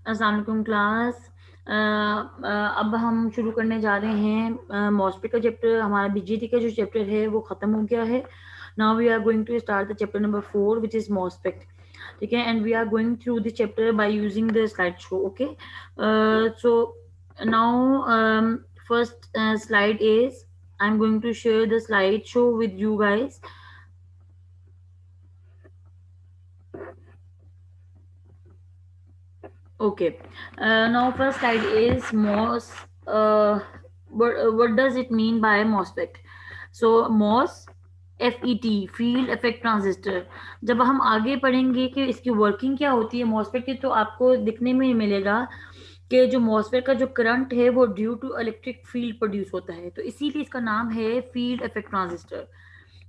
अस्सलाम वालेकुम क्लास। अब हम शुरू करने जा रहे हैं मॉस्फेट का चैप्टर। हमारा बीजीटी का जो चैप्टर है वो ख़त्म हो गया है। Now we are going to start the chapter number 4 which is MOSFET. ठीक है, and we are going through the chapter by using the slide show. Okay, so now first slide is I'm going to share the slideshow with you guys. Okay, now first slide is MOS. What does it mean by MOSFET? So MOS FET field effect transistor. जब हम आगे पढ़ेंगे कि इसकी working क्या होती है MOSFET की, तो आपको दिखने में मिलेगा कि जो MOSFET का जो करंट है वो due to electric field produce होता है, तो इसीलिए इसका नाम है फील्ड इफेक्ट ट्रांजिस्टर।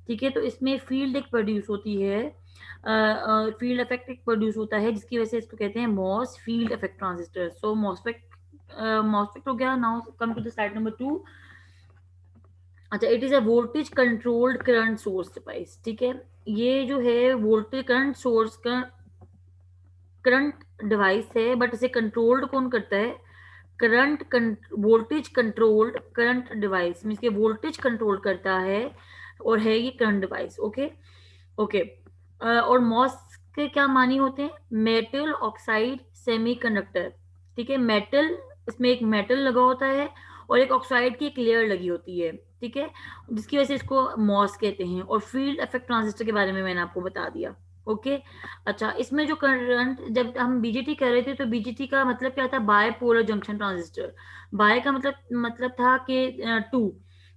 ठीक है, तो इसमें फील्ड एक प्रोड्यूस होती है, फील्ड इफेक्ट एक प्रोड्यूस होता है, जिसकी वजह से इसको कहते हैं MOS field effect transistor. So MOSFET MOSFET हो गया। Now come to the slide number 2। अच्छा, it is a voltage controlled current source device. ठीक है, ये जो है वोल्टेज करंट सोर्स का करंट डिवाइस है, बट इसे कंट्रोल्ड कौन करता है? Current voltage controlled current device means के वोल्टेज कंट्रोल करता है और है ये करंट डिवाइस। Okay okay. और मॉस के क्या मानी होते हैं? Metal oxide semiconductor. ठीक है, मेटल, इसमें एक मेटल लगा होता है और एक ऑक्साइड की एक लेयर लगी होती है। ठीक है, जिसकी वजह से इसको मॉस कहते हैं। और फील्ड इफेक्ट ट्रांजिस्टर के बारे में मैंने आपको बता दिया। ओके। अच्छा, इसमें जो करंट, जब हम बीजीटी कर रहे थे तो बीजीटी का मतलब क्या था? Bipolar junction transistor. Bi का मतलब था कि टू।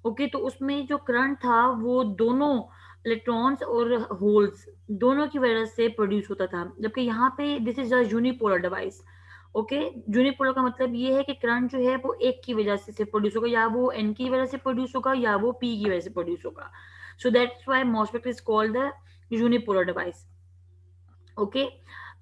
ओके, तो उसमें जो करंट था वो दोनों इलेक्ट्रॉन्स और होल्स दोनों की वजह से प्रोड्यूस होता था, जबकि यहाँ पे this is a unipolar device. Okay, unipolar का मतलब ये है कि करंट जो है वो एक की वजह से प्रोड्यूस होगा, या वो एन की वजह से प्रोड्यूस होगा या वो पी की वजह से प्रोड्यूस होगा। So that's why MOSFET is called the unipolar device. Okay,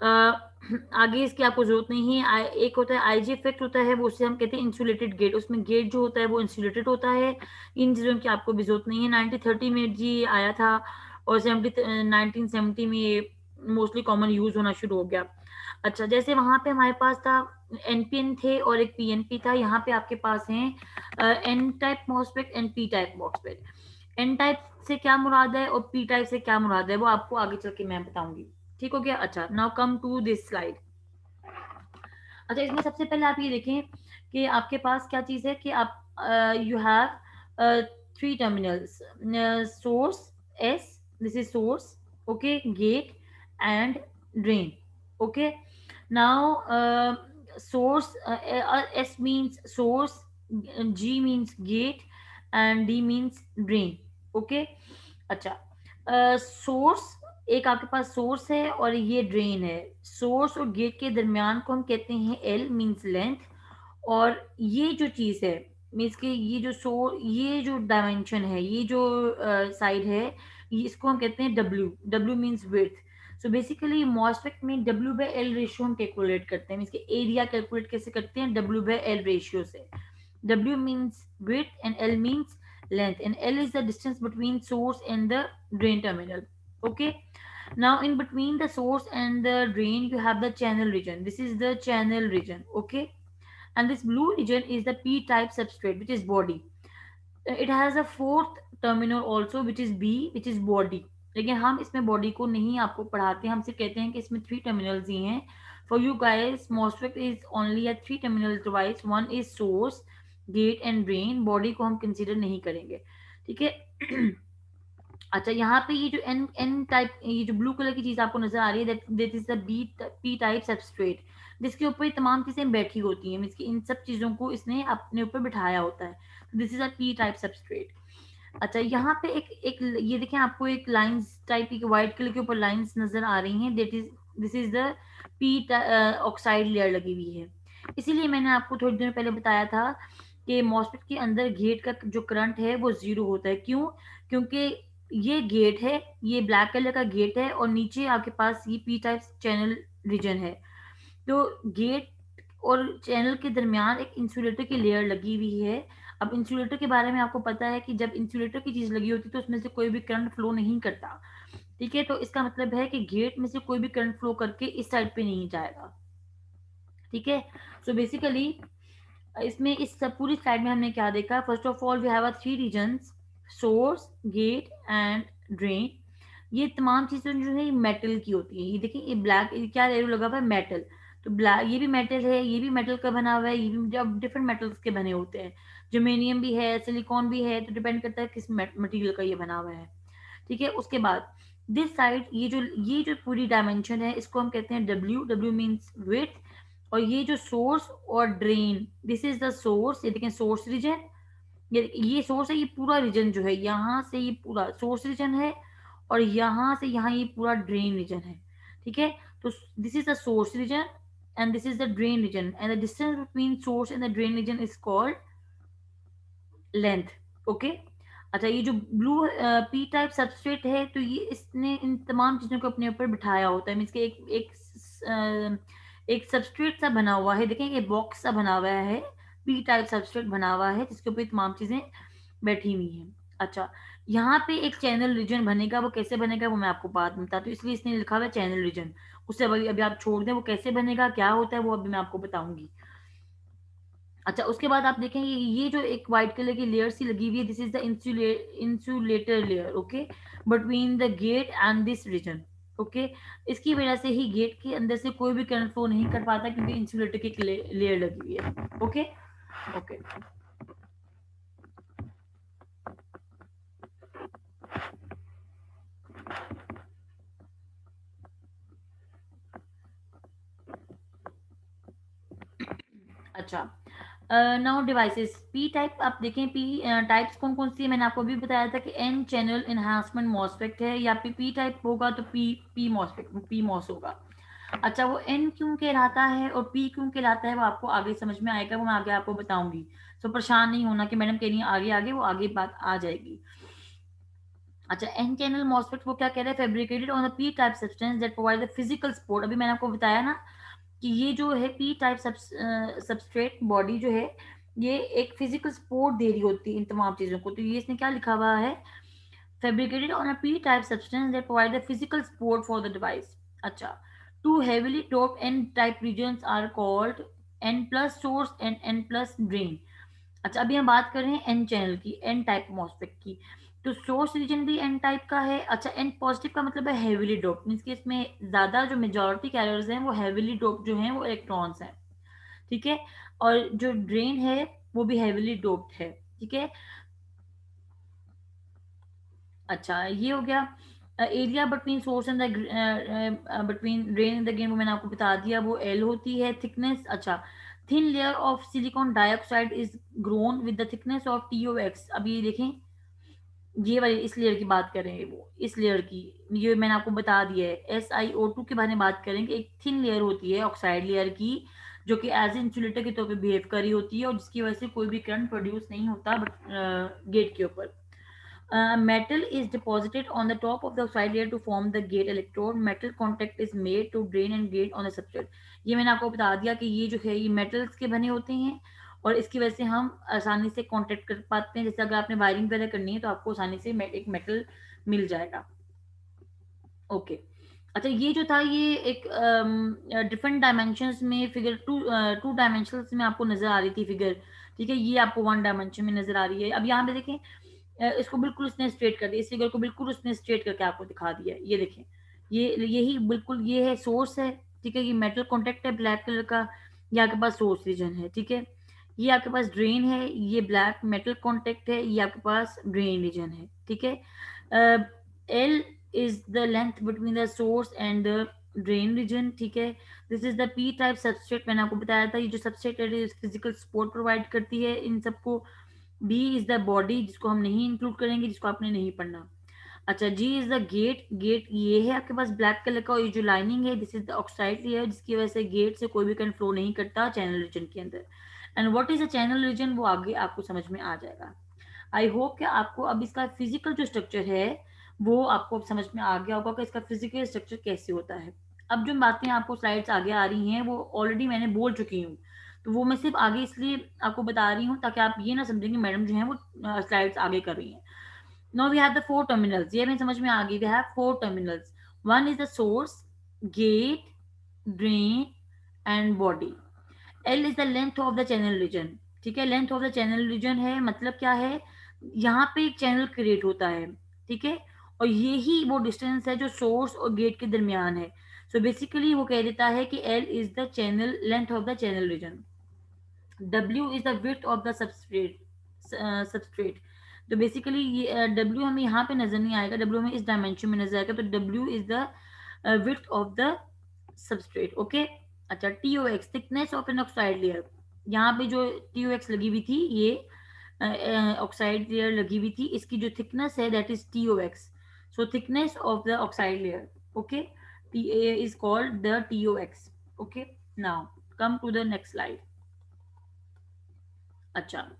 आगे इसकी आपको जरूरत नहीं है। एक होता है आईजी इफेक्ट होता है, वो उससे हम कहते हैं इंसुलेटेड गेट। उसमें गेट जो होता है वो इंसुलेटेड होता है। इन चीज़ों की आपको भी जरूरत नहीं है। 1930 में जी आया था और 1970 में ये मोस्टली कॉमन यूज होना शुरू हो गया। अच्छा, जैसे वहां पे हमारे पास था एनपीएन थे और एक पीएनपी था, यहाँ पे आपके पास है N type MOSFET and P type MOSFET. N type से क्या मुराद है और पी टाइप से क्या मुराद है वो आपको आगे चल के मैं बताऊंगी। ठीक हो गया। अच्छा, now come to this slide. अच्छा, इसमें सबसे पहले आप ये देखें कि आपके पास क्या चीज है कि आप you have three terminals, source S, this is source, okay, gate and drain. Okay, now source, S means source, G means gate and D means drain. Okay. अच्छा, सोर्स, एक आपके पास सोर्स है और ये ड्रेन है। सोर्स और gate के दरमियान को हम कहते हैं एल मीन्स लेंथ। और ये जो चीज है मीन्स कि ये जो डायमेंशन है, ये जो साइड है, इसको हम कहते हैं W. W means width. So basically MOSFET में डब्ल्यू बाई एल रेशियो हम कैलकुलेट करते हैं। मीन्स कि एरिया कैलकुलेट कैसे करते हैं? डब्ल्यू बाई एल रेशियो से। W means width and L means length, and L is the distance between source and the drain terminal. Okay, now in between the source and the drain you have the channel region. This is the channel region. Okay, and this blue region is the p type substrate, which is body. It has a fourth terminal also, which is B, which is body. लेकिन हम इसमें body को नहीं आपको पढ़ाते हैं, हम सिर्फ कहते हैं कि इसमें थ्री टर्मिनल्स ही हैं। For you guys MOSFET is only a three terminal device, one is source, gate and drain. Body को हम कंसीडर नहीं करेंगे। ठीक है। अच्छा, यहाँ पे ये जो एन एन टाइप, ये जो ब्लू कलर की चीज आपको नजर आ रही है, that is the B P type substrate, जिसके ऊपर ये तमाम चीजें बैठी होती हैं। मीन्स कि इन सब चीजों को इसने अपने ऊपर बिठाया होता है। This is a P type substrate. अच्छा, यहाँ पे एक ये देखें, आपको एक लाइंस टाइप की व्हाइट कलर के ऊपर लाइंस नजर आ रही हैं। This is the P oxide layer लगी हुई है। इसीलिए मैंने आपको थोड़ी देर पहले बताया था कि मॉसफेट के अंदर गेट का जो करंट है वो जीरो होता है। क्यों? क्योंकि ये गेट है, ये ब्लैक कलर का गेट है और नीचे आपके पास ये पी टाइप चैनल रीजन है। तो गेट और चैनल के दरमियान एक इंसुलेटर की लेयर लगी हुई है। अब इंसुलेटर के बारे में आपको पता है कि जब इंसुलेटर की चीज लगी होती है तो उसमें से कोई भी करंट फ्लो नहीं करता। ठीक है, तो इसका मतलब है कि गेट में से कोई भी करंट फ्लो करके इस साइड पे नहीं जाएगा। ठीक है। सो बेसिकली इसमें इस सब पूरी स्लाइड में हमने क्या देखा, first of all we have a three regions, source, gate and drain. ये तमाम चीजें जो है मेटल की होती है। ये देखिए ये ब्लैक क्या एरो लगा हुआ है, मेटल। तो ब्लैक ये भी मेटल है, ये भी मेटल का बना हुआ है, ये भी जब डिफरेंट मेटल्स के बने होते हैं। जर्मेनियम भी है, सिलिकॉन भी है, तो डिपेंड करता है किस मटेरियल का ये बना हुआ है। ठीक है। उसके बाद दिस साइड ये जो पूरी डायमेंशन है इसको हम कहते हैं डब्ल्यू। W means width. और ये जो सोर्स और drain, this is the source. ये देखें सोर्स रीजन, ये सोर्स है, ये पूरा रीजन जो है यहाँ से ये पूरा सोर्स रीजन है, और यहाँ से यहाँ ये पूरा ड्रेन रीजन है। ठीक है। तो this is the source region and this is the drain region, and the distance between source and the drain region is called length. Okay. अच्छा, ये जो ब्लू पी टाइप सबस्ट्रेट है, तो ये इसने इन तमाम चीजों को अपने ऊपर बिठाया होता है। मीन्स के एक सबस्ट्रेट सा बना हुआ है, देखें ये बॉक्स सा बना हुआ है, पी टाइप सबस्ट्रेट बना हुआ है जिसके ऊपर तमाम चीजें बैठी हुई हैं। अच्छा, यहाँ पे एक चैनल रीजन बनेगा, वो कैसे बनेगा वो मैं आपको बाद में बताती हूँ, इसलिए इसने लिखा हुआ है चैनल रीजन। उससे अभी अभी आप छोड़ दें, वो कैसे बनेगा क्या होता है वो अभी मैं आपको बताऊंगी। अच्छा, उसके बाद आप देखेंगे ये जो एक व्हाइट कलर की लेयर सी लगी हुई है, this is the insulator layer. Okay, between the gate and this region. Okay, इसकी वजह से ही गेट के अंदर से कोई भी करंट फ्लो नहीं कर पाता, क्योंकि इंसुलेटर की लेयर लगी हुई है। ओके। ओके। अच्छा, नाउ डिवाइसेस पी टाइप। आप देखें पी टाइप्स कौन कौन सी है, मैंने आपको अभी बताया था कि एन चैनल एनहांसमेंट मॉसफेट है, या पी टाइप होगा तो P P MOSFET P MOS होगा। अच्छा, वो एन क्यों कहलाता है और पी क्यों कहलाता है वो आपको आगे समझ में आएगा, वो मैं आगे आपको बताऊंगी। तो परेशान नहीं होना कि मैडम कह रही है आगे आगे, वो आगे बात आ जाएगी। अच्छा, एन चैनल मॉसफेट वो क्या कह रहे हैं, fabricated on the P type substance that provide the physical support. अभी मैंने आपको बताया ना कि ये जो है पी टाइप सबस्ट्रेट बॉडी जो है, ये एक फिजिकल सपोर्ट दे रही होती है इन तमाम चीजों को। तो ये इसने क्या लिखा हुआ है, fabricated on a p-type substance that provide the physical support for the device. अच्छा, two heavily doped n-type regions are called n plus source and n plus drain. अच्छा, अभी हम बात कर रहे हैं एन चैनल की, एन टाइप मॉसफेट की। तो सोर्स रीजन भी एन टाइप का है। अच्छा, एन पॉजिटिव का मतलब है हेविली डोप, मीन्स कि इसमें ज्यादा जो मेजोरिटी कैरियर्स हैं वो हेविली डोप जो हैं वो इलेक्ट्रॉन्स हैं। ठीक है। और जो ड्रेन है वो भी हेविली डोप्ड है। ठीक है। अच्छा, ये हो गया। Area between source and the between drain and the gain, वो मैंने आपको बता दिया, वो एल होती है। थिकनेस, अच्छा, thin layer of silicon dioxide is grown with the thickness of TOX। अब ये देखें, ये वाली इस लेयर की बात करें, वो इस लेयर की, ये मैंने आपको बता दिया है। SiO2 के बारे में बात करेंगे, एक थिन लेयर होती है ऑक्साइड लेयर की, जो कि एज इंसुलेटर के तौर पे बिहेव करी होती है, और जिसकी वजह से कोई भी करंट प्रोड्यूस नहीं होता गेट के ऊपर। Metal is deposited on the top of the oxide layer to form the gate electrode. Metal contact is made to drain and gate on the substrate. ये मैंने आपको बता दिया कि ये जो है ये मेटल्स के बने होते हैं, और इसकी वजह से हम आसानी से कांटेक्ट कर पाते हैं। जैसे अगर आपने वायरिंग वगैरह करनी है तो आपको आसानी से एक मेटल मिल जाएगा। ओके। अच्छा, ये जो था ये एक डिफरेंट डायमेंशंस में फिगर टू डायमेंशंस में आपको नजर आ रही थी फिगर। ठीक है, ये आपको वन डायमेंशन में नजर आ रही है। अब यहाँ पे देखें, इसको बिल्कुल उसने स्ट्रेट कर दिया, इस फिगर को बिल्कुल उसने स्ट्रेट करके आपको दिखा दिया है। ये देखें, ये यही बिल्कुल ये है सोर्स है। ठीक है, ये मेटल कॉन्टेक्ट है ब्लैक कलर का, ये आपके पास सोर्स रीजन है। ठीक है, ये आपके पास ड्रेन है, ये ब्लैक मेटल कॉन्टेक्ट है, ये आपके पास ड्रेन रीजन है। ठीक है। L is the length between the source and the drain region. ठीक है। This is the P type substrate, मैंने आपको बताया था, ये जो सबस्ट्रेट है फिजिकल सपोर्ट प्रोवाइड करती है इन सबको। बी इज द बॉडी, जिसको हम नहीं इंक्लूड करेंगे, जिसको आपने नहीं पढ़ना। अच्छा, जी इज द गेट। गेट ये है आपके पास ब्लैक कलर का, और ये जो लाइनिंग है this is the oxide layer, जिसकी वजह से गेट से कोई भी करंट फ्लो नहीं करता चैनल रीजन के अंदर। And what is a channel region, वो आगे आपको समझ में आ जाएगा। आई होप कि आपको अब इसका फिजिकल जो स्ट्रक्चर है वो आपको अब समझ में आ गया होगा कि इसका फिजिकल स्ट्रक्चर कैसे होता है। अब जो बातें आपको स्लाइड्स आगे आ रही हैं वो ऑलरेडी मैंने बोल चुकी हूँ, तो वो मैं सिर्फ आगे इसलिए आपको बता रही हूँ ताकि आप ये ना समझें कि मैडम जो है वो स्लाइड्स आगे कर रही हैं। Now we have the four terminals, ये हमें समझ में आ गई। We have four terminals, one is the source, gate, drain and body. L is the length of the channel region. ठीक है, length of the channel region है, मतलब क्या है, यहाँ पे एक चैनल क्रिएट होता है। ठीक है, और ये ही वो डिस्टेंस है जो सोर्स और गेट के दरमियान है। सो बेसिकली वो कह देता है कि L is the channel length of the channel region. W is the width of the substrate. तो बेसिकली ये W हमें यहाँ पे नजर नहीं आएगा, W हमें इस डायमेंशन में नजर आएगा, तो W is the width of the substrate. Okay. अच्छा, TOX thickness of an oxide layer. यहाँ पे जो TOX लगी हुई थी, ये ऑक्साइड लेयर लगी हुई थी, इसकी जो थिकनेस है that is TOX। So thickness of the oxide layer. Okay, TA is called the TOX। Okay, now come to the next slide. अच्छा,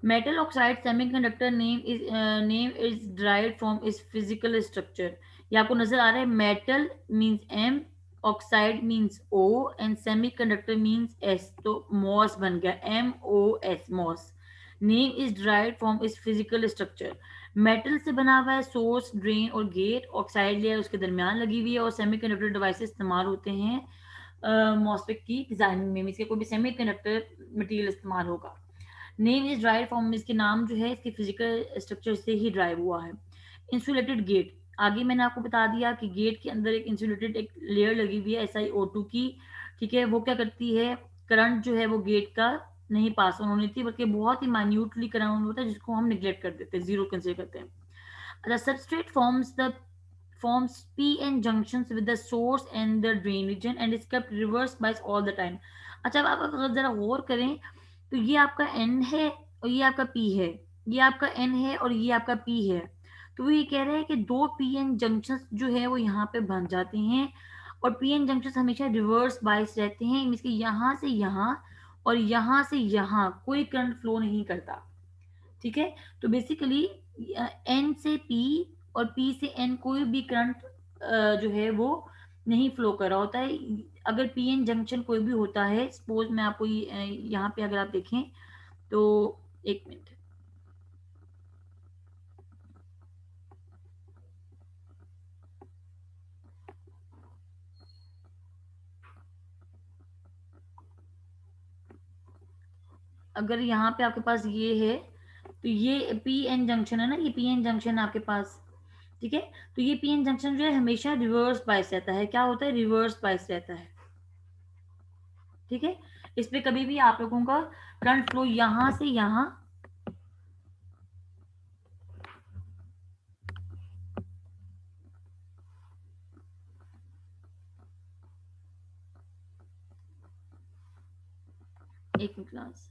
metal oxide semiconductor name is derived from इस physical structure. ये आपको नजर आ रहा है, metal means M, oxide means O and semiconductor means S, तो MOS बन गया, MOS, MOS. Name is derived from इस फिजिकल स्ट्रक्चर। मेटल से बना हुआ है, सोर्स, ड्रेन और गेट, ऑक्साइड लेयर उसके दरमियान लगी हुई है, और सेमीकंडक्टर डिवाइसेस इस्तेमाल होते हैं मॉसफेट की डिजाइनिंग में, इसके कोई भी सेमीकंडक्टर मटेरियल इस्तेमाल होगा। नेम इज ड्राइव फ्रॉम, इसके नाम जो है इसके फिजिकल स्ट्रक्चर से ही ड्राइव हुआ है। इंसुलेटेड गेट, आगे मैंने आपको बता दिया कि गेट के अंदर एक इंसुलेटेड एक लेयर लगी हुई है SiO2 की। ठीक है, वो क्या करती है, करंट जो है वो गेट का नहीं पास ऑन होनी थी, बल्कि बहुत ही माइन्यूटली करंट होता है, जिसको हम निगलेक्ट कर देते हैं, जीरो कंसिडर करते हैं। The substrate forms p-n junctions with the source and the drain region and is kept reverse bias all the time। अच्छा, अब आप अगर जरा गौर करें, तो ये आपका n है और ये आपका p है, ये आपका n है और ये आपका p है। तो वो ये कह रहे हैं कि दो pn जंक्शंस जो है वो यहाँ पे बन जाते हैं, और pn जंक्शंस हमेशा रिवर्स बाइस रहते हैं, मीन्स कि यहाँ से यहाँ और यहाँ से यहाँ कोई करंट फ्लो नहीं करता। ठीक है, तो बेसिकली एन से पी और पी से एन कोई भी करंट जो है वो नहीं फ्लो कर रहा होता है। अगर पी एन जंक्शन कोई भी होता है, सपोज मैं आपको यहाँ पे अगर आप देखें तो, एक मिनट, अगर यहाँ पे आपके पास ये है, तो ये पी एन जंक्शन है ना, ये पी एन जंक्शन आपके पास। ठीक है, तो ये पी एन जंक्शन जो है हमेशा रिवर्स बायस रहता है, क्या होता है, रिवर्स बायस रहता है। ठीक है, इस पे कभी भी आप लोगों का करंट फ्लो यहां से यहां, एक क्लास,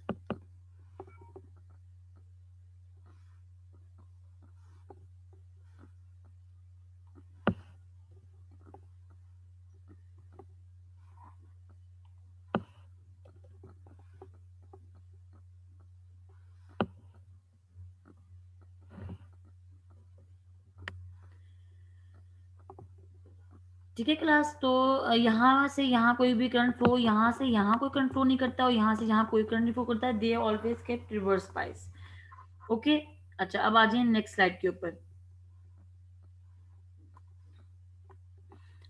ठीक है क्लास, तो यहाँ से यहाँ कोई भी करंट फ्लो, यहाँ से यहाँ कोई करंट फ्लो नहीं करता, और यहाँ से यहाँ कोई करंट नहीं फ्लो करता है, they always kept reverse bias. Okay. अच्छा, अब आ जाए नेक्स्ट स्लाइड के ऊपर।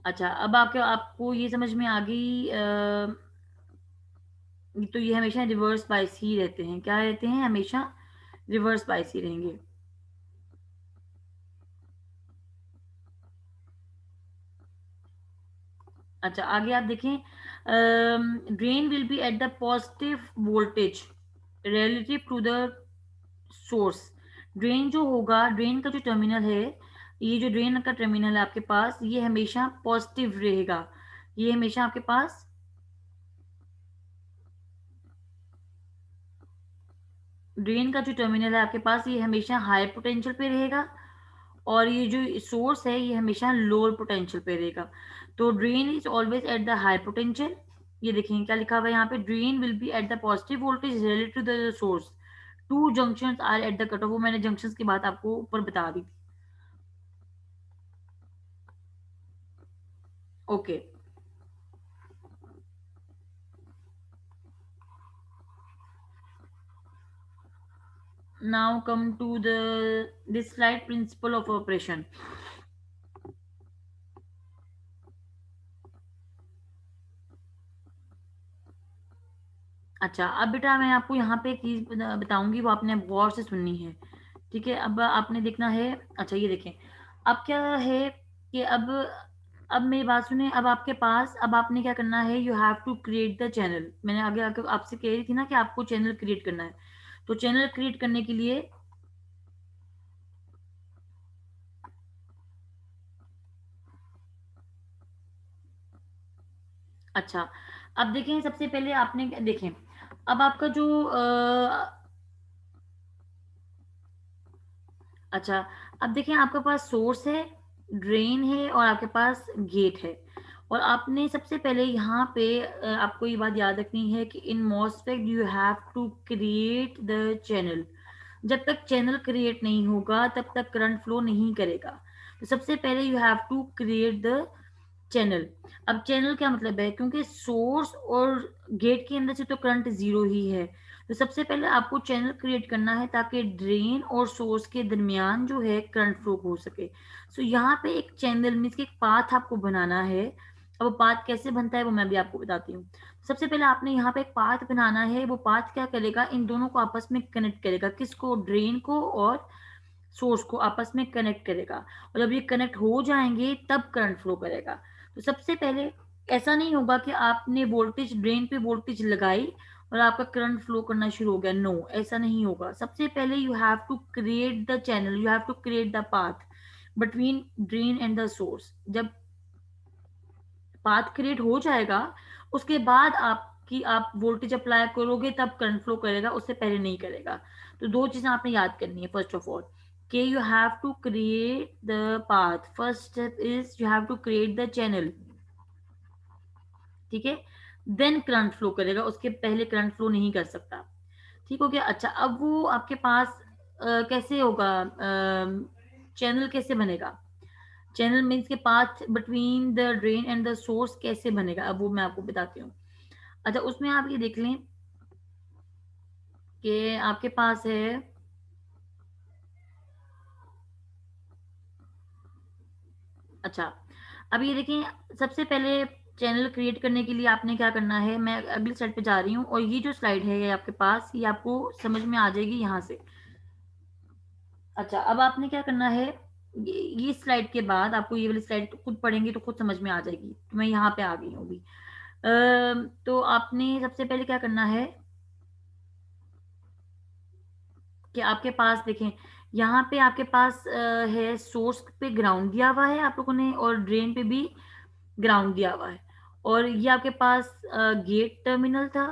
अच्छा, अब आपके आपको ये समझ में आ गई, तो ये हमेशा रिवर्स बाइस ही रहते हैं, क्या रहते हैं, हमेशा रिवर्स बाइस ही रहेंगे। अच्छा, आगे आप देखें, drain will be at the positive voltage relative to the source. Drain जो होगा, ड्रेन का जो टर्मिनल है, ये जो ड्रेन का टर्मिनल है आपके पास, ये हमेशा पॉजिटिव रहेगा, ये हमेशा आपके पास, ड्रेन का जो टर्मिनल है आपके पास, ये हमेशा हाई पोटेंशियल पे रहेगा, और ये जो सोर्स है ये हमेशा लोअर पोटेंशियल पे रहेगा। तो drain is always at the high potential. ये देखेंगे क्या लिखा हुआ है यहाँ पे, drain will be at the positive voltage related to the source, two junctions are at the cut off, वो मैंने जंक्शंस की बात आपको ऊपर बता दी थी। Okay, now come to the this slide, principle of operation। अच्छा, अब बेटा मैं आपको यहाँ पे एक चीज़ बताऊँगी, वो आपने गौर से सुननी है, ठीक है? अब आपने देखना है, अच्छा ये देखें, अब क्या है कि अब मेरी बात सुनिए, अब आपके पास, अब आपने क्या करना है, you have to create the channel. मैंने आगे आके आपसे कह रही थी ना कि आपको चैनल क्रिएट करना है। तो चैनल क्रिएट करने के लिए, अच्छा, अब देखें, सबसे पहले आपने देखें, अब आपका जो अच्छा, अब देखें, आपके पास सोर्स है, ड्रेन है और आपके पास गेट है। और आपने सबसे पहले यहाँ पे आपको ये बात याद रखनी है कि in MOSFET you have to create the channel. जब तक चैनल क्रिएट नहीं होगा तब तक करंट फ्लो नहीं करेगा। तो सबसे पहले you have to create the channel. अब चैनल क्या मतलब है, क्योंकि सोर्स और गेट के अंदर से तो करंट जीरो ही है, तो सबसे पहले आपको चैनल क्रिएट करना है ताकि ड्रेन और सोर्स के दरमियान जो है करंट फ्लो हो सके। सो यहाँ पे एक चैनल मीन्स एक पाथ आपको बनाना है। अब वो पाथ कैसे बनता है वो मैं भी आपको बताती हूँ। सबसे पहले आपने यहाँ पे एक पाथ बनाना है, वो पाथ क्या करेगा, इन दोनों को आपस में कनेक्ट करेगा, किसको, ड्रेन को और सोर्स को आपस में कनेक्ट करेगा। और जब ये कनेक्ट हो जाएंगे तब करंट फ्लो करेगा। तो सबसे पहले ऐसा नहीं होगा कि आपने वोल्टेज, ड्रेन पे वोल्टेज लगाई और आपका करंट फ्लो करना शुरू हो गया, नो, ऐसा नहीं होगा। सबसे पहले you have to create the channel, you have to create the path between drain and the source. जब पाथ क्रिएट हो जाएगा उसके बाद आपकी आप वोल्टेज अप्लाई करोगे तब करंट फ्लो करेगा, उससे पहले नहीं करेगा। तो दो चीजें आपने याद करनी है। फर्स्ट ऑफ ऑल कि you have to create the path, first step is you have to create the channel, ठीक है? देन करंट फ्लो करेगा, उसके पहले करंट फ्लो नहीं कर सकता। ठीक हो गया? अच्छा, अब वो आपके पास कैसे होगा, चैनल कैसे बनेगा, चैनल मीन्स के path between the drain and the source कैसे बनेगा, अब वो मैं आपको बताती हूँ। अच्छा, उसमें आप ये देख लें कि आपके पास है, अच्छा, अब ये देखें, सबसे पहले चैनल क्रिएट करने के लिए आपने क्या करना है, मैं अगली स्लाइड पे जा रही हूँ और ये जो स्लाइड है ये आपके पास, ये आपको समझ में आ जाएगी यहाँ से। अच्छा, अब आपने क्या करना है, ये स्लाइड के बाद आपको ये वाली स्लाइड तो खुद पढ़ेंगे तो खुद समझ में आ जाएगी, तो मैं यहाँ पे आ गई हूँ अभी। तो आपने सबसे पहले क्या करना है कि आपके पास देखें, यहाँ पे आपके पास है, सोर्स पे ग्राउंड दिया हुआ है आप लोगों ने और ड्रेन पे भी ग्राउंड दिया हुआ है। और ये आपके पास गेट टर्मिनल था,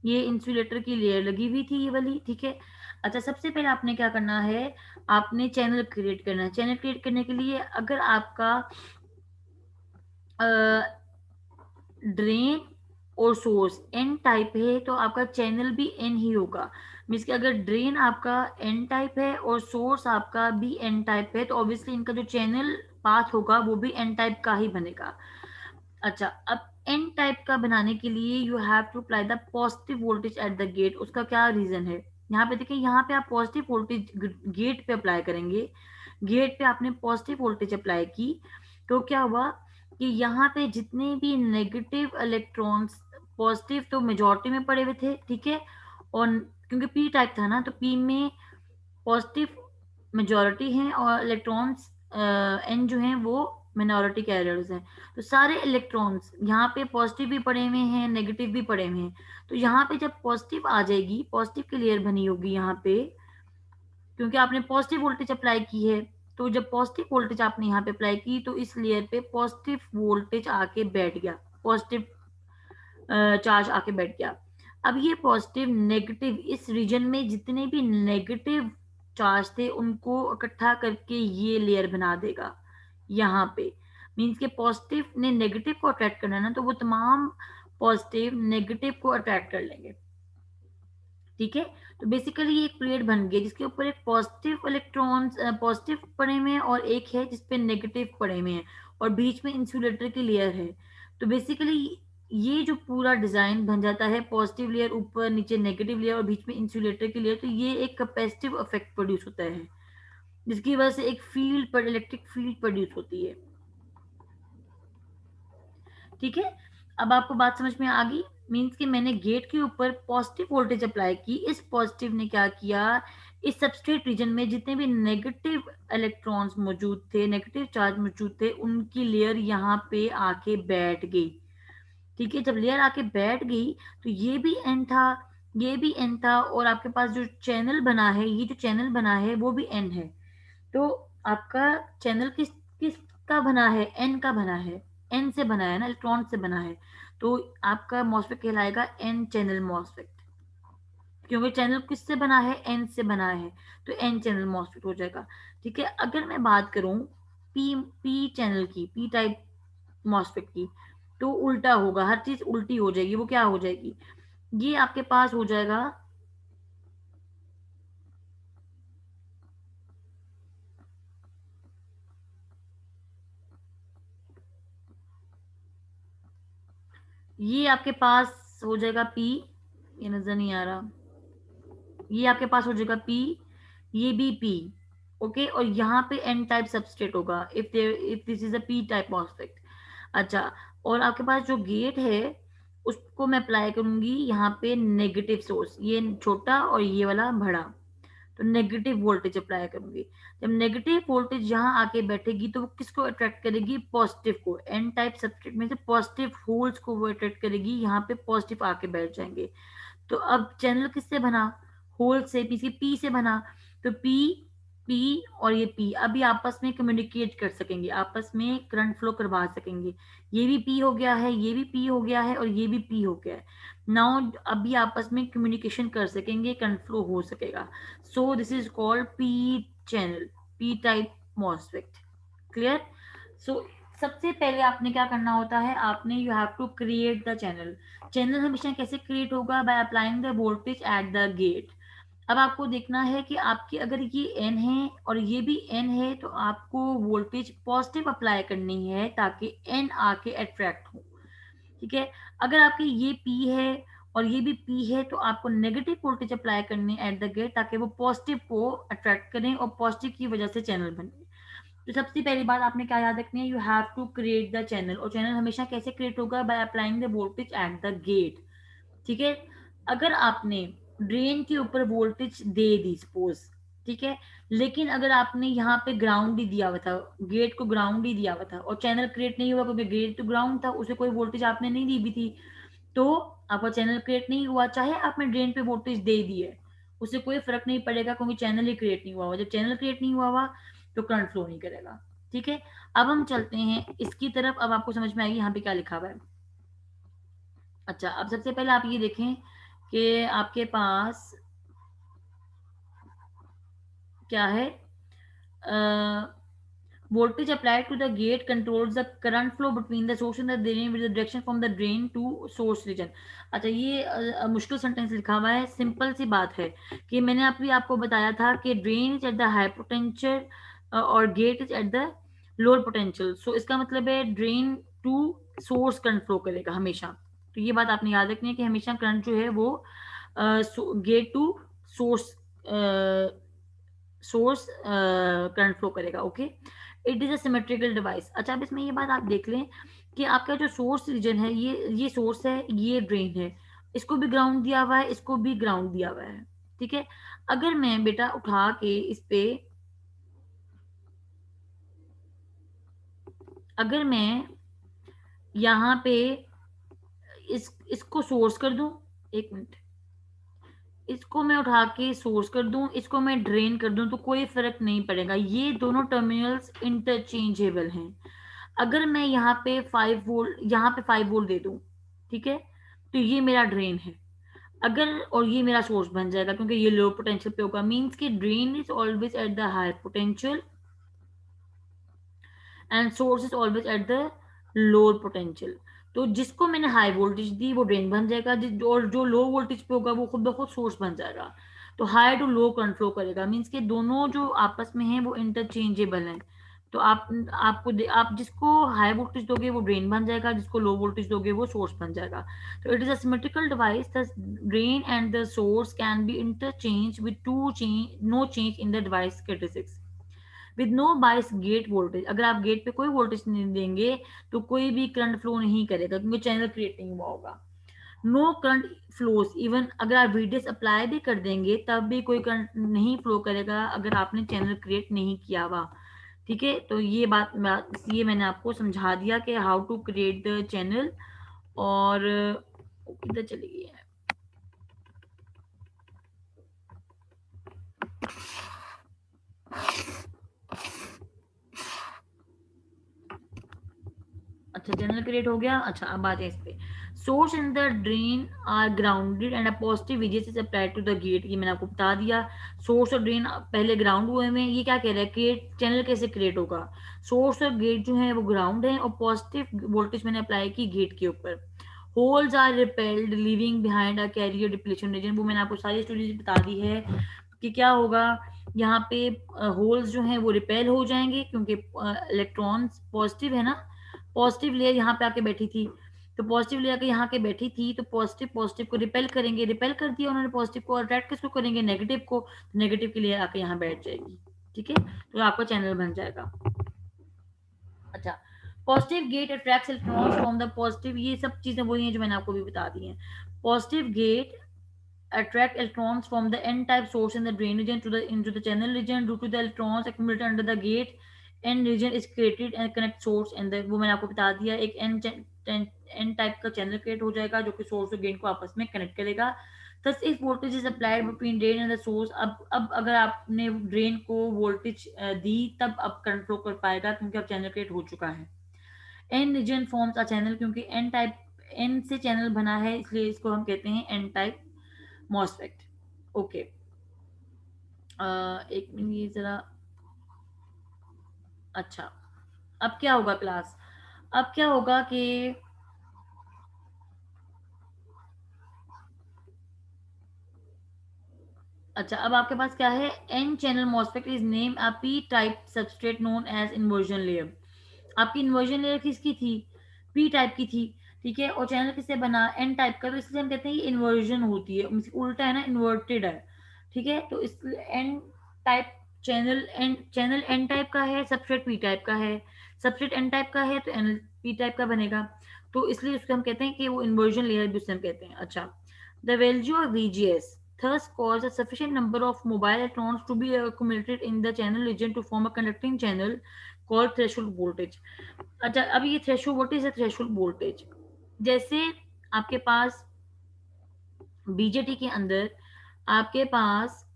ये इंसुलेटर की लेयर लगी हुई थी ये वाली, ठीक है? अच्छा, सबसे पहले आपने क्या करना है, आपने चैनल क्रिएट करना है। चैनल क्रिएट करने के लिए अगर आपका ड्रेन और सोर्स एन टाइप है तो आपका चैनल भी एन ही होगा। मीन्स कि अगर ड्रेन आपका एन टाइप है और सोर्स आपका भी एन टाइप है तो ऑब्वियसली इनका जो चैनल पाथ होगा वो भी एन टाइप का ही बनेगा। अच्छा, अब एन टाइप का बनाने के लिए you have to apply the positive voltage at the gate. उसका क्या रीजन है, यहाँ पे देखिए, यहाँ पे आप पॉजिटिव वोल्टेज गेट पे अप्लाई करेंगे। गेट पे आपने पॉजिटिव वोल्टेज अप्लाई की तो क्या हुआ कि यहाँ पे जितने भी नेगेटिव इलेक्ट्रॉन्स, पॉजिटिव तो मेजोरिटी में पड़े हुए थे, ठीक है? और क्योंकि पी टाइप था ना तो पी में पॉजिटिव मेजॉरिटी हैं और इलेक्ट्रॉन्स एन जो हैं वो मिनॉरिटी कैरियर्स हैं। तो सारे इलेक्ट्रॉन्स यहाँ पे पॉजिटिव भी पड़े हुए हैं, नेगेटिव भी पड़े हुए हैं। तो यहाँ पे जब पॉजिटिव आ जाएगी, पॉजिटिव की लेयर बनी होगी यहाँ पे, क्योंकि आपने पॉजिटिव वोल्टेज अप्लाई की है। तो जब पॉजिटिव वोल्टेज आपने यहाँ पे अप्लाई की तो इस लेयर पे पॉजिटिव वोल्टेज आके बैठ गया, पॉजिटिव चार्ज आके बैठ गया। अब ये पॉजिटिव नेगेटिव इस रीजन में जितने भी नेगेटिव चार्ज थे उनको इकट्ठा करके ये लेयर बना देगा यहाँ पे। मीन्स के पॉजिटिव ने नेगेटिव को अट्रैक्ट करना है ना, तो वो तमाम पॉजिटिव नेगेटिव को अट्रैक्ट कर लेंगे, ठीक है? तो बेसिकली ये एक प्लेट बन गई जिसके ऊपर एक पॉजिटिव इलेक्ट्रॉन्स पॉजिटिव पड़े हुए हैं और एक है जिसपे नेगेटिव पड़े हुए हैं और बीच में इंसुलेटर की लेयर है। तो बेसिकली ये जो पूरा डिजाइन बन जाता है, पॉजिटिव लेयर ऊपर, नीचे नेगेटिव लेयर और बीच में इंसुलेटर की लेयर, तो ये एक कैपेसिटिव इफेक्ट प्रोड्यूस होता है जिसकी वजह से एक फील्ड पर इलेक्ट्रिक फील्ड प्रोड्यूस होती है, ठीक है? अब आपको बात समझ में आ गई? मीन्स कि मैंने गेट के ऊपर पॉजिटिव वोल्टेज अप्लाई की, इस पॉजिटिव ने क्या किया, इस सबस्ट्रेट रीजन में जितने भी नेगेटिव इलेक्ट्रॉन्स मौजूद थे, नेगेटिव चार्ज मौजूद थे, उनकी लेयर यहाँ पे आके बैठ गई। ठीक है, जब लेयर आके बैठ गई तो ये भी एन था, ये भी एन था, और आपके पास जो चैनल बना है, ये जो चैनल बना है वो भी एन है। तो आपका चैनल किस किस का बना है, एन का बना है, एन से बना है ना, इलेक्ट्रॉन से बना है। तो आपका मॉसफेट कहलाएगा एन चैनल मॉसफेट, क्योंकि चैनल किससे बना है, एन से बना है, तो एन चैनल मॉसफेट हो जाएगा। ठीक है, अगर मैं बात करूं पी पी चैनल की, पी टाइप मॉसफेट की, तो उल्टा होगा, हर चीज उल्टी हो जाएगी। वो क्या हो जाएगी, ये आपके पास हो जाएगा, ये आपके पास हो जाएगा पी, ये नजर नहीं आ रहा, ये आपके पास हो जाएगा पी, ये भी पी। ओके, और यहाँ पे एन टाइप सबस्ट्रेट होगा if this is a P type MOSFET. अच्छा, और आपके पास जो गेट है उसको मैं अप्लाई करूंगी यहाँ पे नेगेटिव सोर्स, ये छोटा और ये वाला बड़ा, तो नेगेटिव वोल्टेज अप्लाई करूंगी। जब नेगेटिव वोल्टेज यहाँ आके बैठेगी तो वो किसको अट्रैक्ट करेगी, पॉजिटिव को। एन टाइप सबस्ट्रेट में से पॉजिटिव होल्स को वो अट्रैक्ट करेगी, यहाँ पे पॉजिटिव आके बैठ जाएंगे। तो अब चैनल किससे बना, होल से, पी से बना। तो पी, पी और ये पी अभी आपस में कम्युनिकेट कर सकेंगे, आपस में करंट फ्लो करवा सकेंगे। ये भी पी हो गया है, ये भी पी हो गया है, और ये भी पी हो गया है। नाउ अभी आपस में कम्युनिकेशन कर सकेंगे, करंट फ्लो हो सकेगा। So this is called P channel, P type MOSFET. Clear. So सबसे पहले आपने क्या करना होता है, आपने you have to create the channel. Channel हमेशा कैसे क्रिएट होगा, by applying the voltage at the gate. अब आपको देखना है कि आपकी अगर ये एन है और ये भी एन है, तो आपको वोल्टेज पॉजिटिव अप्लाई करनी है ताकि एन आके अट्रैक्ट हो। ठीक है, अगर आपकी ये पी है और ये भी पी है, तो आपको नेगेटिव वोल्टेज अप्लाई करनी है एट द गेट ताकि वो पॉजिटिव को अट्रैक्ट करें और पॉजिटिव की वजह से चैनल बने। तो सबसे पहली बात आपने क्या याद रखनी है, you have to create the channel. और चैनल हमेशा कैसे क्रिएट होगा, by applying the voltage at the gate. ठीक है, अगर आपने ड्रेन के ऊपर वोल्टेज दे दी सपोज, ठीक है, लेकिन अगर आपने यहाँ पे ग्राउंड ही दिया हुआ था, गेट को ग्राउंड ही दिया हुआ था, और चैनल क्रिएट नहीं हुआ क्योंकि गेट तो ग्राउंड था, उसे कोई वोल्टेज आपने नहीं दी भी थी, तो आपका चैनल क्रिएट नहीं हुआ। चाहे आपने ड्रेन पे वोल्टेज दे दी है, उससे कोई फर्क नहीं पड़ेगा क्योंकि चैनल ही क्रिएट नहीं हुआ हुआ। जब चैनल क्रिएट नहीं हुआ हुआ तो करंट फ्लो नहीं करेगा। ठीक है, अब हम चलते हैं इसकी तरफ। अब आपको समझ में आएगी यहाँ पे क्या लिखा हुआ है। अच्छा, अब सबसे पहले आप ये देखें कि आपके पास क्या है, voltage applied to the gate controls the current flow between the source and the drain with the direction from the drain to source region। अच्छा, ये मुश्किल सेंटेंस लिखा हुआ है, सिंपल सी बात है कि मैंने अभी आपको बताया था कि drain is at the high potential और gate is at the lower potential. So इसका मतलब है drain to source current flow करेगा हमेशा। तो ये बात आपने याद रखनी है कि हमेशा करंट जो है वो gate to source source current flow करेगा। Okay, it is a symmetrical device. अच्छा, अब इसमें ये बात आप देख लें कि आपका जो सोर्स रीजन है, ये सोर्स है, ये ड्रेन है, इसको भी ग्राउंड दिया हुआ है, इसको भी ग्राउंड दिया हुआ है। ठीक है, अगर मैं बेटा उठा के इस पे, अगर मैं यहाँ पे इसको सोर्स कर दूं, एक मिनट, इसको मैं उठा के सोर्स कर दूं, इसको मैं ड्रेन कर दूं, तो कोई फर्क नहीं पड़ेगा, ये दोनों टर्मिनल्स इंटरचेंजेबल हैं। अगर मैं यहाँ पे 5 वोल्ट, यहाँ पे 5 वोल्ट दे दूं, ठीक है, तो ये मेरा ड्रेन है, अगर, और ये मेरा सोर्स बन जाएगा क्योंकि ये लो पोटेंशियल पे होगा। मींस कि drain is always at the high potential and source is always at the lower potential. तो जिसको मैंने हाई वोल्टेज दी वो ड्रेन बन जाएगा, और जो लो वोल्टेज पे होगा वो खुद ब खुद सोर्स बन जाएगा। तो high to low current flow करेगा, मीन्स के दोनों जो आपस में है वो इंटरचेंजेबल हैं। तो आप जिसको हाई वोल्टेज दोगे वो ड्रेन बन जाएगा, जिसको लो वोल्टेज दोगे वो सोर्स बन जाएगा। तो it is a symmetrical device, the drain and the source can be interchange with to change, no change in the device characteristics with no bias gate voltage. अगर आप गेट पे कोई voltage नहीं देंगे तो कोई भी करंट फ्लो नहीं करेगा क्योंकि चैनल क्रिएट नहीं हुआ होगा। नो करंट फ्लोस, इवन अगर आप वीडीएस अप्लाई भी कर देंगे तब भी कोई करंट नहीं फ्लो करेगा अगर आपने चैनल क्रिएट नहीं किया हुआ। ठीक है, तो ये ये मैंने आपको समझा दिया कि how to create the channel. और किधर चली गई है? अच्छा, चैनल क्रिएट हो गया। अच्छा, अब बात है इस पे। Source and the drain are grounded and a positive VGS is applied to the gate, ये मैंने आपको बता दिया। सोर्स और ड्रेन पहले ग्राउंड हुए हैं। ये क्या कह रहा है कि चैनल कैसे क्रिएट होगा? सोर्स और गेट जो है वो ग्राउंड है और पॉजिटिव वोल्टेज मैंने अप्लाई की गेट के ऊपर। Holes are repelled leaving behind a carrier depletion region, वो मैंने आपको सारी स्टोरीज बता दी है कि क्या होगा। यहाँ पे होल्स जो हैं वो रिपेल हो जाएंगे क्योंकि इलेक्ट्रॉन्स पॉजिटिव है ना, पॉजिटिव लेयर यहाँ पे आके बैठी थी, तो पॉजिटिव लेयर के यहाँ के बैठी थी तो पॉजिटिव पॉजिटिव को रिपेल करेंगे, रिपेल कर दिया उन्होंने पॉजिटिव को, अट्रैक्ट किसको करेंगे? नेगेटिव को, नेगेटिव की लेयर आके यहाँ बैठ जाएगी। ठीक है, तो आपका चैनल बन जाएगा। अच्छा, positive gate attracts electrons from the positive, ये सब चीजें वही हैं जो मैंने आपको भी बता दी हैं। Positive gate attract electrons from the n-type source in the drain region to the into the channel region due to the electrons accumulated under the gate. n region is created and connect source and the, वो मैंने आपको बता दिया, एक n type का channel create हो जाएगा जो कि सोर्स और गेन को आपस में कनेक्ट करेगा। thus if voltage is applied between drain and the source, अब अगर आपने ड्रेन को वोल्टेज दी तब अब करंट फ्लो कर पाएगा क्योंकि अब चैनल क्रिएट हो चुका है। n region forms a channel, क्योंकि n टाइप, n से चैनल बना है इसलिए इसको हम कहते हैं n टाइप मॉसफेट। ओके, एक मिनट ये जरा। अच्छा, अब क्या होगा क्लास? अब क्या होगा कि अच्छा, अब आपके पास क्या है? N channel MOSFET is name a P type substrate known as inversion layer. आपकी इन्वर्जन लेयर किसकी थी? पी टाइप की थी। ठीक है, और चैनल किससे बना? एन टाइप का, तो इसलिए हम कहते हैं ये इन्वर्जन होती है, उल्टा है ना, इन्वर्टेड है। ठीक है, तो इस N type channel N type का है, सबस्ट्रेट पी टाइप का है। सबस्ट्रेट एन टाइप का है तो एन पी टाइप का बनेगा, तो इसलिए उसको हम कहते हैं कि वो इन्वर्जन लेयर भी उससे हम कहते हैं। अच्छा, the value of VGS thus cause a sufficient number of mobile electrons to be accumulated in the channel region to form a conducting channel called threshold voltage. अच्छा, अब ये threshold, what is a threshold voltage? जैसे आपके पास BJT के अंदर आपके पास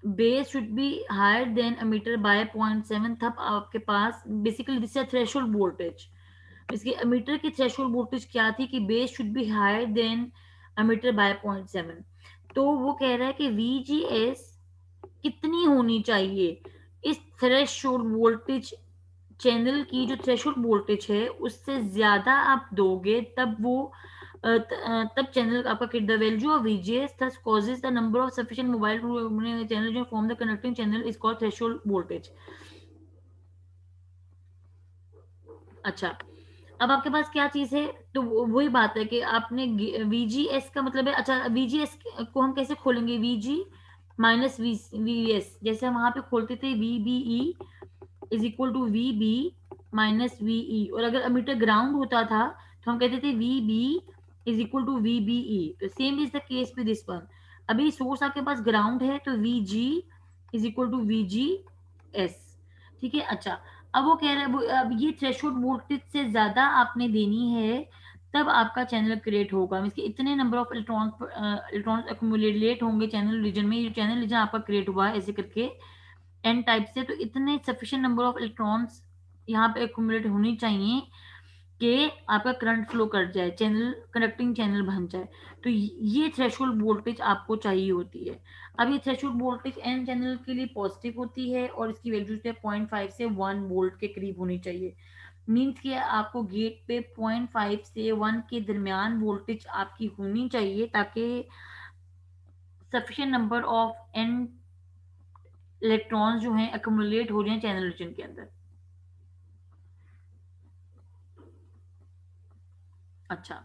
base should be higher than emitter by 0.7, तब आपके पास basically this is threshold voltage. इसके अमीटर की थ्रेशोल्ड वोल्टेज क्या थी? कि base should be higher than emitter by 0.7। तो वो कह रहा है कि VGS कितनी होनी चाहिए? इस थ्रेशोल्ड वोल्टेज, चैनल की जो थ्रेशोल्ड वोल्टेज है उससे ज्यादा आप दोगे तब वो तब चैनल आपका, the value of VGS thus causes the number of sufficient mobile channel जो form the connecting channel is called threshold voltage। अच्छा, अब आपके पास क्या चीज है? तो वही बात है कि आपने VGS का मतलब है। अच्छा, VGS को हम कैसे खोलेंगे? VG माइनस VS, जैसे हम वहां पे खोलते थे VBE is equal to VB minus VE, और अगर अमीटर ग्राउंड होता था तो हम कहते थे VB is equal to VBE। तो same is the case with this one. अभी सोर्स आपके पास ग्राउंड है तो VG is equal to VGS। ठीक है, अच्छा, अब वो कह रहा है अब ये थ्रेशोल्ड वोल्टेज से ज्यादा आपने देनी है तब आपका चैनल क्रिएट होगा। इसके इतने नंबर ऑफ इलेक्ट्रॉन्स अक्यूमुलेट होंगे चैनल रीजन में। ये चैनल रीजन आपका क्रिएट हुआ है ऐसे करके एन टाइप से, तो इतने सफिशिएंट नंबर ऑफ इलेक्ट्रॉन्स यहाँ पे एक्यूमुलेट होनी चाहिए कि आपका करंट फ्लो कर जाए, चैनल कंडक्टिंग चैनल बन जाए। तो ये थ्रेशोल्ड वोल्टेज आपको चाहिए होती है। अब ये थ्रेशोल्ड वोल्टेज एन चैनल के लिए पॉजिटिव होती है और इसकी वैल्यू 0.5 से 1 वोल्ट के करीब होनी चाहिए। मीन्स कि आपको गेट पे 0.5 से 1 के दरमियान वोल्टेज आपकी होनी चाहिए ताकि sufficient number of N electrons जो हैं अक्यूमुलेट हो जाएं चैनल रीजन के अंदर। अच्छा,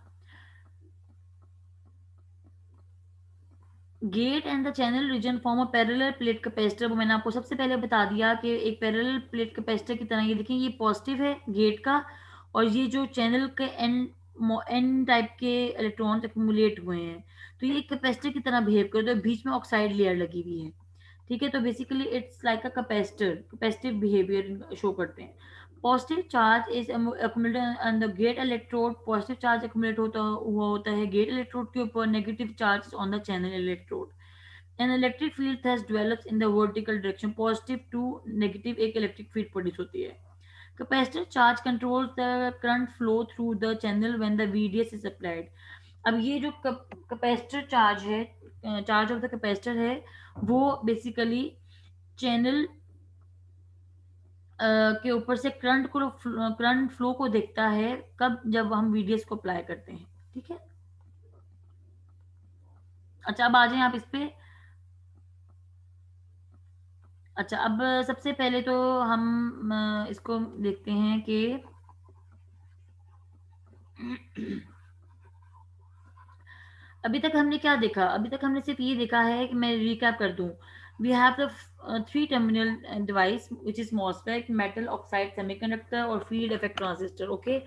gate and the channel region form a parallel plate capacitor, वो मैंने आपको सबसे पहले बता दिया कि एक पैरेलल प्लेट कैपेसिटर की तरह। ये देखिए, ये पॉजिटिव है गेट का और ये जो चैनल के एंड एन टाइप के इलेक्ट्रॉन्स एक्यूमुलेट हुए हैं, तो ये एक कैपेसिटर की तरह बिहेव करते हैं, बीच में ऑक्साइड लेयर लगी हुई है। ठीक है, तो basically it's like a capacitor, capacitive behaviour show करते हैं। Positive charge is accumulated on the gate electrode, positive charge accumulate होता हुआ होता है गेट इलेक्ट्रोड के ऊपर, negative charge on the channel electrode. An electric field thus develops in the vertical direction, positive to negative एक electric field produce होती है। Capacitor charge controls the current flow through the channel when the VDS is applied. अब ये जो capacitor charge है, charge of the capacitor है, वो basically channel के ऊपर से करंट फ्लो को देखता है, कब, जब हम VDS को अप्लाई करते हैं। ठीक है, अच्छा अब आ जाए आप इस पे। अच्छा, अब सबसे पहले तो हम इसको देखते हैं कि अभी तक हमने क्या देखा, अभी तक हमने सिर्फ ये देखा है कि मैं रिकैप कर दूं। We have the three terminal device which is MOSFET, metal oxide semiconductor और फील्ड इफेक्ट ट्रांजिस्टर। ओके,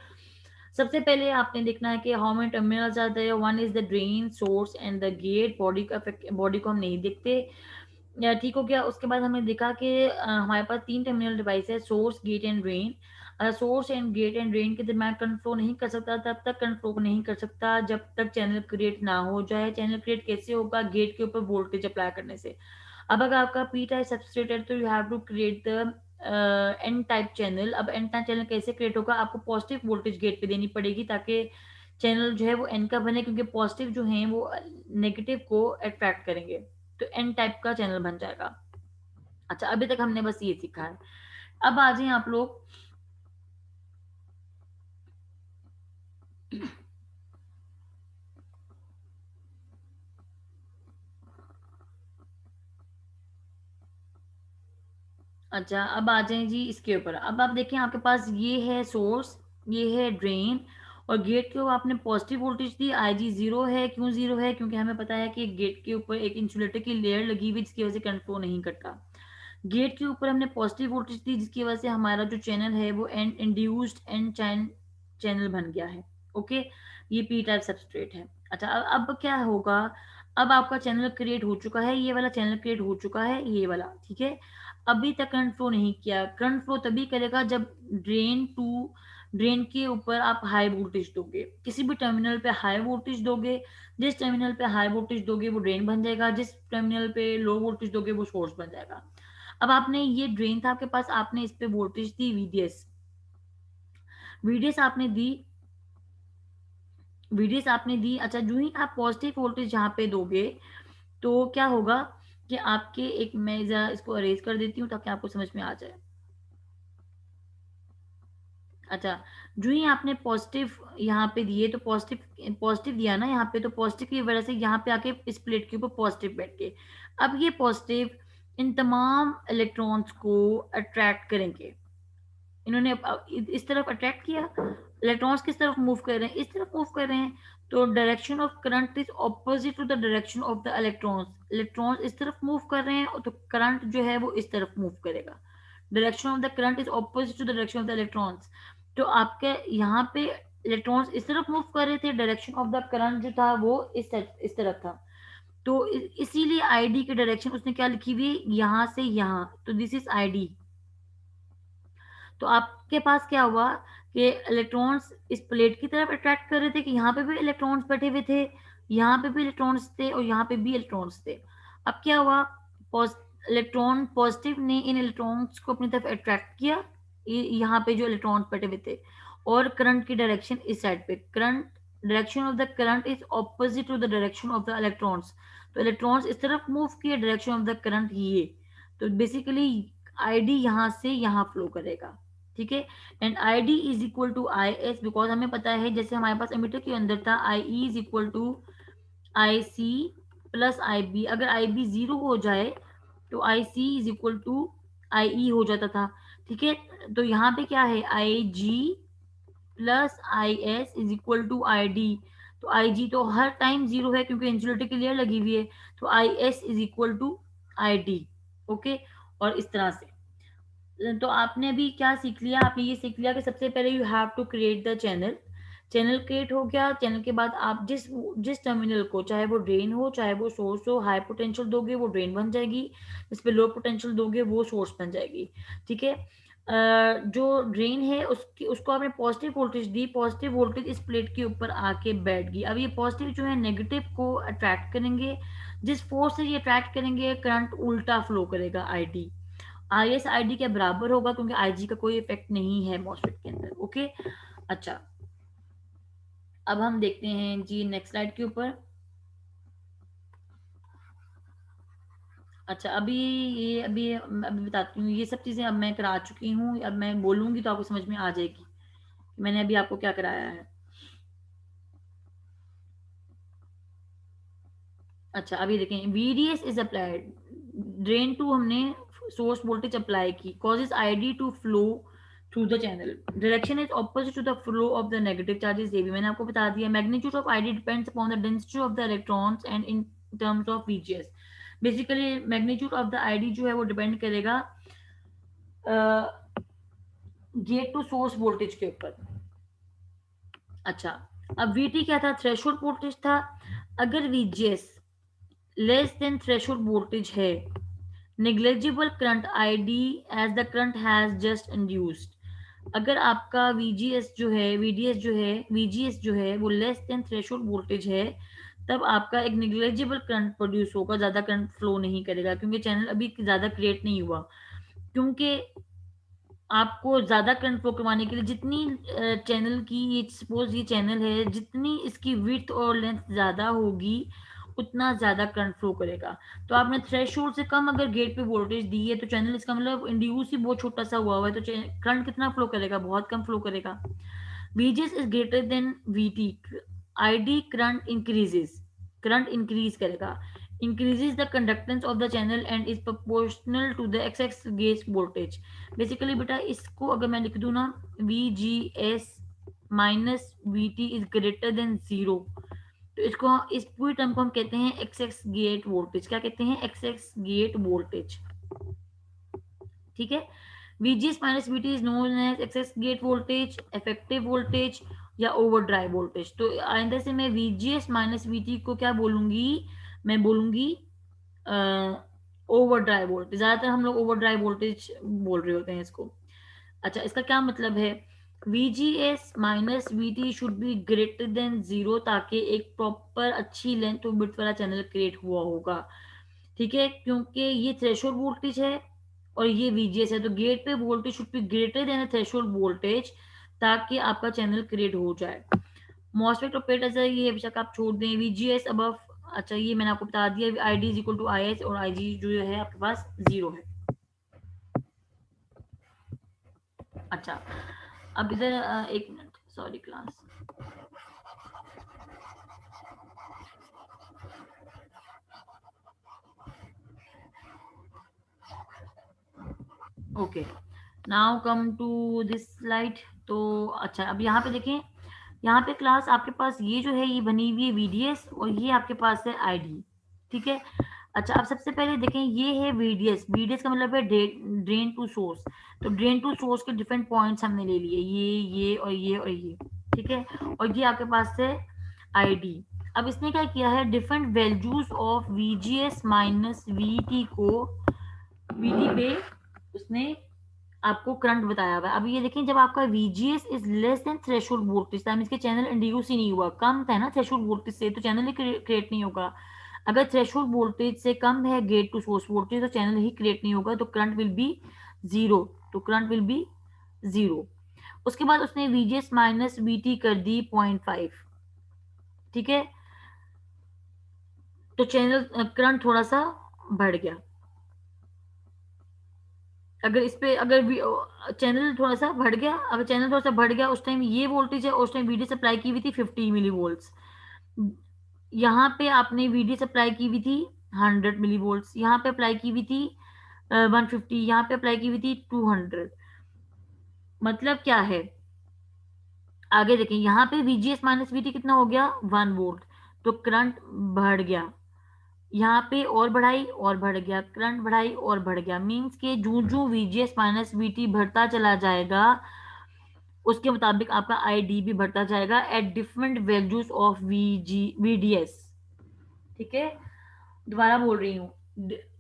सबसे पहले आपने देखना है कि how many terminals are there. One is the drain, source and the gate. Body को हम नहीं देखते, या ठीक हो गया। उसके बाद हमने देखा कि हमारे पास तीन टर्मिनल डिवाइस है, source gate and drain. Source and gate and drain के दरम्यान करंट फ्लो नहीं कर सकता, तब तक करंट फ्लो नहीं कर सकता जब तक चैनल क्रिएट ना हो जाए। चैनल क्रिएट कैसे होगा, गेट के ऊपर वोल्टेज अप्लाई करने से। अब अगर आपका पी टाइप सबस्ट्रेट है तो you have to create the N type channel. अब एन टाइप चैनल कैसे क्रिएट होगा, आपको पॉजिटिव वोल्टेज गेट पे देनी पड़ेगी ताकि चैनल जो है वो एन का बने, क्योंकि पॉजिटिव जो है वो नेगेटिव को अट्रैक्ट करेंगे, तो एन टाइप का चैनल बन जाएगा। अच्छा, अभी तक हमने बस ये सीखा है। अब आ जाए आप लोग, अच्छा अब आ जाए जी इसके ऊपर। अब आप देखें आपके पास ये है सोर्स, ये है ड्रेन, और गेट को आपने पॉजिटिव वोल्टेज दी, आई जी जीरो है। क्यों जीरो है, क्योंकि हमें पता है कि गेट के ऊपर एक इंसुलेटर की लेयर लगी हुई जिसकी वजह से करंट फ्लो नहीं करता। गेट के ऊपर हमने पॉजिटिव वोल्टेज दी जिसकी वजह से हमारा जो चैनल है वो एंड इंड्यूस्ड एंड चैनल बन गया है। ओके, ये पी टाइप सबस्ट्रेट है। अच्छा, अब क्या होगा, अब आपका चैनल क्रिएट हो चुका है, ये वाला चैनल क्रिएट हो चुका है, ये वाला। ठीक है, अभी तक करंट फ्लो नहीं किया। करंट फ्लो तभी करेगा जब ड्रेन के ऊपर आप हाई वोल्टेज दोगे, किसी भी टर्मिनल पे हाई वोल्टेज दोगे। जिस टर्मिनल पे हाई वोल्टेज दोगे वो ड्रेन बन जाएगा, जिस टर्मिनल पे लो वोल्टेज दोगे वो सोर्स बन जाएगा। अब आपने, ये ड्रेन था आपके पास, आपने इस पे वोल्टेज दी वीडीएस, वीडीएस आपने दी, वीडीएस आपने दी। अच्छा, जो ही आप पॉजिटिव वोल्टेज यहाँ पे दोगे तो क्या होगा कि आपके, एक मैं जरा इसको अरेज कर देती हूँ ताकि आपको समझ में आ जाए। अच्छा, जो ही आपने पॉजिटिव यहाँ पे दिए, तो पॉजिटिव पॉजिटिव दिया ना यहाँ पे, तो पॉजिटिव की वजह से यहाँ पे आके इस प्लेट के ऊपर पॉजिटिव बैठ के, अब ये पॉजिटिव इन तमाम इलेक्ट्रॉन्स को अट्रैक्ट करेंगे। इन्होंने इस तरफ अट्रैक्ट किया, इलेक्ट्रॉन्स किस तरफ मूव कर रहे हैं, इस तरफ मूव कर रहे हैं, तो direction of current is opposite to the direction of the electrons. Electrons इस तरफ मूव कर रहे हैं तो करंट जो है वो इस तरफ मूव करेगा। Direction of the current is opposite to the direction of the electrons. तो आपके यहाँ पे इलेक्ट्रॉन्स इस तरफ मूव कर रहे थे, डायरेक्शन ऑफ द करंट जो था वो इस तरफ था। तो इसीलिए आईडी की डायरेक्शन उसने क्या लिखी हुई है, यहाँ से यहाँ, तो दिस इज आईडी। तो आपके पास क्या हुआ कि इलेक्ट्रॉन्स इस प्लेट की तरफ अट्रैक्ट कर रहे थे कि यहाँ पे भी इलेक्ट्रॉन्स बैठे हुए थे, यहाँ पे भी इलेक्ट्रॉन्स थे और यहाँ पे भी इलेक्ट्रॉन्स थे। अब क्या हुआ, इलेक्ट्रॉन पॉजिटिव ने इन इलेक्ट्रॉन्स को अपनी तरफ अट्रैक्ट किया, यहाँ पे जो इलेक्ट्रॉन्स बैठे हुए थे, और करंट की डायरेक्शन इस साइड पे, current direction of the current is opposite to the direction of the electrons. तो इलेक्ट्रॉन्स इस तरफ मूव किए, डायरेक्शन ऑफ द करंट ये। तो बेसिकली आईडी यहाँ से यहाँ फ्लो करेगा। ठीक है, and I D is equal to I S, because हमें पता है जैसे हमारे पास एमीटर के अंदर था I E is equal to I C plus I B. अगर आई बी जीरो हो जाए तो I C is equal to I E हो जाता था। ठीक है, तो यहाँ पे क्या है, I G plus I S is equal to I D. तो आई जी तो हर टाइम जीरो है क्योंकि इंसुलेटर की लेयर लगी हुई है, तो I S is equal to I D. Okay, और इस तरह से, तो आपने अभी क्या सीख लिया, आपने ये सीख लिया कि सबसे पहले you have to create the channel. Channel create हो गया, चैनल के बाद आप जिस जिस टर्मिनल को, चाहे वो ड्रेन हो चाहे वो सोर्स हो, हाई पोटेंशियल दोगे वो ड्रेन बन जाएगी, इस पे लो पोटेंशियल दोगे वो सोर्स बन जाएगी। ठीक है, जो ड्रेन है उसकी उसको आपने पॉजिटिव वोल्टेज दी, पॉजिटिव वोल्टेज इस प्लेट के ऊपर आके बैठ गई। अब ये पॉजिटिव जो है नेगेटिव को अट्रैक्ट करेंगे, जिस फोर्स से ये अट्रैक्ट करेंगे करंट उल्टा फ्लो करेगा, ID I S I D के बराबर होगा, क्योंकि आई जी का कोई इफेक्ट नहीं है मॉसफेट के अंदर। ओके, अच्छा अब हम देखते हैं जी नेक्स्ट स्लाइड के ऊपर। अच्छा अभी बताती हूँ, ये सब चीजें अब मैं करा चुकी हूँ, अब मैं बोलूंगी तो आपको समझ में आ जाएगी कि मैंने अभी आपको क्या कराया है। अच्छा अभी देखें, VDS is applied, drain to हमने सोर्स वोल्टेज अप्लाई की, causes ID to flow through the channel, direction is opposite to the flow of the negative charges, ये भी मैंने आपको बता दिया। Magnitude of ID depends upon the density of the electrons and in terms of VGS। Basically magnitude of the ID जो है वो depend करेगा गेट टू सोर्स वोल्टेज के ऊपर। अच्छा, अब VT क्या था, थ्रेशोल्ड वोल्टेज था। अगर VGS less than threshold voltage है, negligible current ID as the current has just induced. अगर आपका VGS जो है, VDS जो है, VGS जो है वो लेस देन थ्रेशोल्ड वोल्टेज है, तब आपका एक निग्लेजिबल करंट प्रोड्यूस होगा, ज्यादा करंट फ्लो नहीं करेगा, क्योंकि चैनल अभी ज्यादा क्रिएट नहीं हुआ। क्योंकि आपको ज्यादा करंट फ्लो करवाने के लिए जितनी चैनल की, ये सपोज ये चैनल है, जितनी इसकी विड्थ और लेंथ ज्यादा होगी उतना ज्यादा करंट फ्लो करेगा। तो आपने थ्रेशोल्ड से कम अगर गेट पे वोल्टेज दी है तो चैनल, इसका मतलब इंड्यूस ही बहुत छोटा सा हुआ है, तो करंट कितना फ्लो करेगा, बहुत कम फ्लो करेगा। VGS is greater than VT, ID current increases, current increase करेगा, increases the conductance of the channel and is proportional to the excess gauge voltage। Basically बेटा इसको अगर मैं लिख दूं ना, VGS minus VT is greater than zero, तो इसको, इस पूरी टर्म को हम कहते हैं एक्सेस गेट वोल्टेज। क्या कहते हैं, एक्सेस गेट वोल्टेज। ठीक है, VGS minus VT is known as excess gate voltage, effective voltage या ओवर ड्राइव वोल्टेज। तो आइंदा से मैं VGS माइनस VT को क्या बोलूंगी, मैं बोलूंगी ओवर ड्राइव वोल्टेज। ज्यादातर हम लोग ओवर ड्राइव वोल्टेज बोल रहे होते हैं इसको। अच्छा, इसका क्या मतलब है, VGS minus VT should be greater than zero, ताकि एक प्रॉपर अच्छी लेंथ और विड्थ वाला चैनल क्रिएट हुआ होगा। ठीक है, क्योंकि ये थ्रेशोल्ड वोल्टेज है और ये VGS है, तो गेट पे voltage should be greater than threshold voltage, ताकि आपका चैनल क्रिएट हो जाए। मॉसफेट और पेट ऐसा ये बेशक आप छोड़ दें, VGS अबव। अच्छा, ये मैंने आपको बता दिया, ID is equal to IS और IG जो है आपके पास जीरो है। अच्छा, अब इधर एक minute, sorry class. Okay, now come to this slide. तो अच्छा, अब यहाँ पे देखें, यहाँ पे क्लास आपके पास ये जो है ये बनी हुई है VDS और ये आपके पास है ID। ठीक है, अच्छा अब सबसे पहले देखें, ये है VDS, VDS का मतलब है ड्रेन टू सोर्स। तो ड्रेन टू सोर्स के डिफरेंट पॉइंट्स हमने ले लिए, ये और ये और ये। ठीक है, और ये आपके पास है ID। अब इसने क्या किया है, different values of VGS minus VT को, VT पे उसने आपको करंट बताया हुआ है। अब ये देखें, जब आपका VGS is less than threshold voltage, तब इसके चैनल इंड्यूस ही नहीं हुआ, कम था ना थ्रेशोल्ड वोल्टेज से, तो चैनल ही क्रिएट नहीं होगा। अगर थ्रेशोल्ड वोल्टेज से कम है गेट टू सोर्स वोल्टेज, तो चैनल ही क्रिएट नहीं होगा, तो करंट विल बी जीरो, तो करंट विल बी जीरो। उसके बाद उसने VGS माइनस VT कर दी 0.5। ठीक है, तो चैनल करंट थोड़ा सा बढ़ गया। अगर इस पे अगर चैनल थोड़ा सा बढ़ गया, अगर चैनल थोड़ा सा बढ़ गया, उस टाइम ये वोल्टेज है, उस टाइम VD सप्लाई की हुई थी 50 मिली वोल्ट्स, यहाँ पे आपने VD सप्लाई की हुई थी 100 मिली वोल्ट्स, यहाँ पे अप्लाई की हुई थी 150, यहाँ पे अप्लाई की हुई थी 200। मतलब क्या है, आगे देखें, यहाँ पे VGS माइनस VT कितना हो गया, 1 वोल्ट, तो करंट बढ़ गया। यहाँ पे और बढ़ाई और बढ़ गया, करंट बढ़ाई और बढ़ गया, मीन्स के जू जू VGS माइनस VT बढ़ता चला जाएगा, उसके मुताबिक आपका आई डी भी बढ़ता जाएगा at different values of VDS. ठीक है, दोबारा बोल रही हूँ,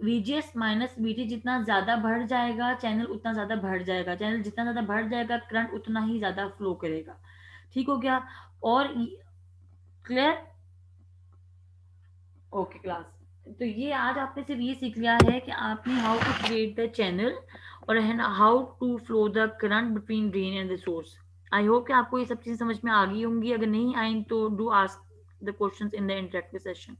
वीजीएस माइनस वीटी जितना ज्यादा बढ़ जाएगा चैनल उतना ज्यादा बढ़ जाएगा, चैनल जितना ज्यादा बढ़ जाएगा करंट उतना ही ज्यादा फ्लो करेगा। ठीक हो गया? और क्लियर? Okay class. तो ये आज आपने सिर्फ ये सीख लिया है कि आपने how to create the channel और how to flow the current between drain and the source. I hope कि आपको ये सब चीजें समझ में आ गई होंगी, अगर नहीं आई तो do ask the questions in the interactive session.